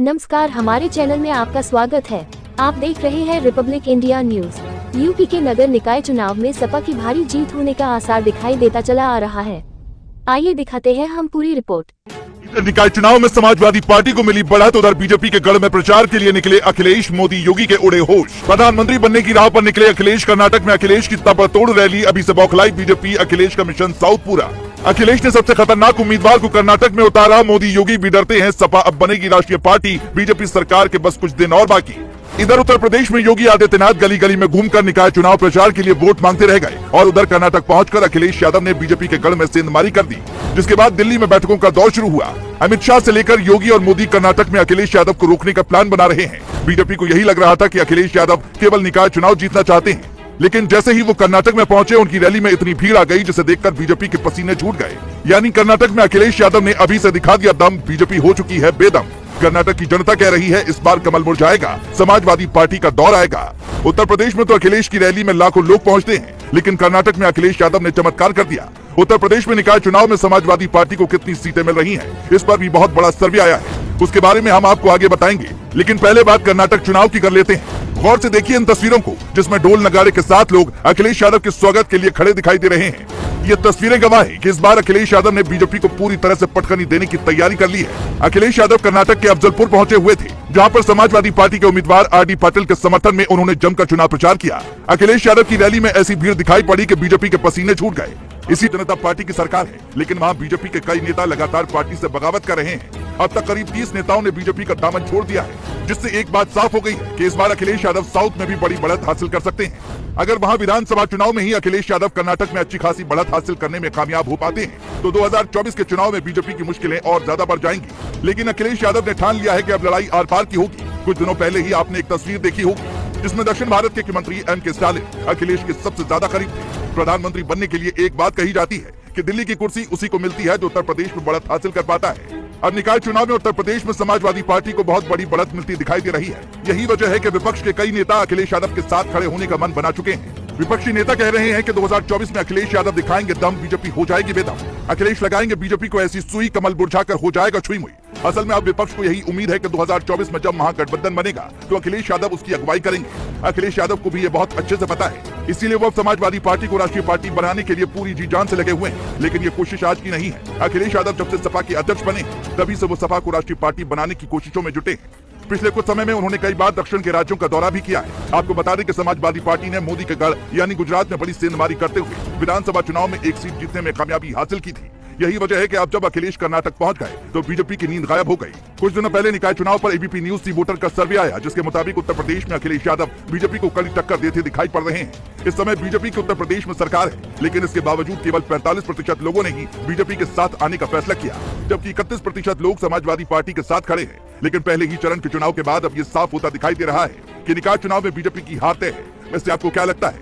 नमस्कार, हमारे चैनल में आपका स्वागत है। आप देख रहे हैं रिपब्लिक इंडिया न्यूज। यूपी के नगर निकाय चुनाव में सपा की भारी जीत होने का आसार दिखाई देता चला आ रहा है। आइए दिखाते हैं हम पूरी रिपोर्ट। निकाय चुनाव में समाजवादी पार्टी को मिली बढ़त, उधर बीजेपी के गढ़ में प्रचार के लिए निकले अखिलेश। मोदी योगी के उड़े होश, प्रधानमंत्री बनने की राह पर निकले अखिलेश। कर्नाटक में अखिलेश की ताबड़तोड़ रैली, अभी से बौखलाई बीजेपी। अखिलेश का मिशन साउथ पूरा। अखिलेश ने सबसे खतरनाक उम्मीदवार को कर्नाटक में उतारा। मोदी योगी भी डरते हैं, सपा अब बनेगी राष्ट्रीय पार्टी। बीजेपी सरकार के बस कुछ दिन और बाकी। इधर उत्तर प्रदेश में योगी आदित्यनाथ गली गली में घूमकर निकाय चुनाव प्रचार के लिए वोट मांगते रह गए और उधर कर्नाटक पहुंचकर अखिलेश यादव ने बीजेपी के गढ़ में सेंधमारी कर दी, जिसके बाद दिल्ली में बैठकों का दौर शुरू हुआ। अमित शाह से लेकर योगी और मोदी कर्नाटक में अखिलेश यादव को रोकने का प्लान बना रहे हैं। बीजेपी को यही लग रहा था कि अखिलेश यादव केवल निकाय चुनाव जीतना चाहते हैं, लेकिन जैसे ही वो कर्नाटक में पहुंचे, उनकी रैली में इतनी भीड़ आ गई जिसे देखकर बीजेपी के पसीने छूट गए। यानी कर्नाटक में अखिलेश यादव ने अभी से दिखा दिया दम, बीजेपी हो चुकी है बेदम। कर्नाटक की जनता कह रही है इस बार कमल मुरझाएगा, समाजवादी पार्टी का दौर आएगा। उत्तर प्रदेश में तो अखिलेश की रैली में लाखों लोग पहुंचते हैं, लेकिन कर्नाटक में अखिलेश यादव ने चमत्कार कर दिया। उत्तर प्रदेश में निकाय चुनाव में समाजवादी पार्टी को कितनी सीटें मिल रही हैं, इस पर भी बहुत बड़ा सर्वे आया है। उसके बारे में हम आपको आगे बताएंगे, लेकिन पहले बात कर्नाटक चुनाव की कर लेते हैं। गौर से देखिए इन तस्वीरों को, जिसमें ढोल नगाड़े के साथ लोग अखिलेश यादव के स्वागत के लिए खड़े दिखाई दे रहे हैं। ये तस्वीरें गवाह है कि इस बार अखिलेश यादव ने बीजेपी को पूरी तरह से पटखनी देने की तैयारी कर ली है। अखिलेश यादव कर्नाटक के अफजलपुर पहुंचे हुए थे, जहां पर समाजवादी पार्टी के उम्मीदवार आर.डी. पाटिल के समर्थन में उन्होंने जमकर चुनाव प्रचार किया। अखिलेश यादव की रैली में ऐसी भीड़ दिखाई पड़ी कि बीजेपी के पसीने छूट गए। इसी जनता पार्टी की सरकार है, लेकिन वहाँ बीजेपी के कई नेता लगातार पार्टी से बगावत कर रहे हैं। अब तक करीब 30 नेताओं ने बीजेपी का दामन छोड़ दिया है, जिससे एक बात साफ हो गई है कि इस बार अखिलेश यादव साउथ में भी बड़ी बढ़त हासिल कर सकते हैं। अगर वहाँ विधानसभा चुनाव में ही अखिलेश यादव कर्नाटक में अच्छी खासी बढ़त हासिल करने में कामयाब हो पाते हैं, तो 2024 के चुनाव में बीजेपी की मुश्किलें और ज्यादा बढ़ जाएंगी। लेकिन अखिलेश यादव ने ठान लिया है कि अब लड़ाई आर पार की होगी। कुछ दिनों पहले ही आपने एक तस्वीर देखी होगी, जिसमें दक्षिण भारत के मुख्यमंत्री M.K. स्टालिन अखिलेश के सबसे ज्यादा करीब थे। प्रधानमंत्री बनने के लिए एक बात कही जाती है कि दिल्ली की कुर्सी उसी को मिलती है जो उत्तर प्रदेश में बढ़त हासिल कर पाता है। अब निकाय चुनाव में उत्तर प्रदेश में समाजवादी पार्टी को बहुत बड़ी बढ़त मिलती दिखाई दे रही है। यही वजह है कि विपक्ष के कई नेता अखिलेश यादव के साथ खड़े होने का मन बना चुके हैं। विपक्षी नेता कह रहे हैं कि 2024 में अखिलेश यादव दिखाएंगे दम, बीजेपी हो जाएगी बेदम। अखिलेश लगाएंगे बीजेपी को ऐसी सुई, कमल मुरझाकर हो जाएगा छुई मुई। असल में अब विपक्ष को यही उम्मीद है कि 2024 में जब महागठबंधन बनेगा तो अखिलेश यादव उसकी अगुवाई करेंगे। अखिलेश यादव को भी ये बहुत अच्छे से पता है, इसीलिए वो समाजवादी पार्टी को राष्ट्रीय पार्टी बनाने के लिए पूरी जी जान से लगे हुए हैं। लेकिन ये कोशिश आज की नहीं है। अखिलेश यादव जब से सपा के अध्यक्ष बने, तभी से वो सपा को राष्ट्रीय पार्टी बनाने की कोशिशों में जुटे हैं। पिछले कुछ समय में उन्होंने कई बार दक्षिण के राज्यों का दौरा भी किया है। आपको बता दें कि समाजवादी पार्टी ने मोदी के गढ़ यानी गुजरात में बड़ी सेंधमारी करते हुए विधानसभा चुनाव में एक सीट जीतने में कामयाबी हासिल की थी। यही वजह है कि अब जब अखिलेश कर्नाटक पहुंच गए तो बीजेपी की नींद गायब हो गई। कुछ दिनों पहले निकाय चुनाव पर एबीपी न्यूज सी वोटर का सर्वे आया, जिसके मुताबिक उत्तर प्रदेश में अखिलेश यादव बीजेपी को कड़ी टक्कर देते दिखाई पड़ रहे हैं। इस समय बीजेपी की उत्तर प्रदेश में सरकार है, लेकिन इसके बावजूद केवल 45% लोगों ने ही बीजेपी के साथ आने का फैसला किया, जबकि 31% लोग समाजवादी पार्टी के साथ खड़े हैं। लेकिन पहले ही चरण के चुनाव के बाद अब ये साफ होता दिखाई दे रहा है कि निकाय चुनाव में बीजेपी की हार तय है। वैसे आपको क्या लगता है?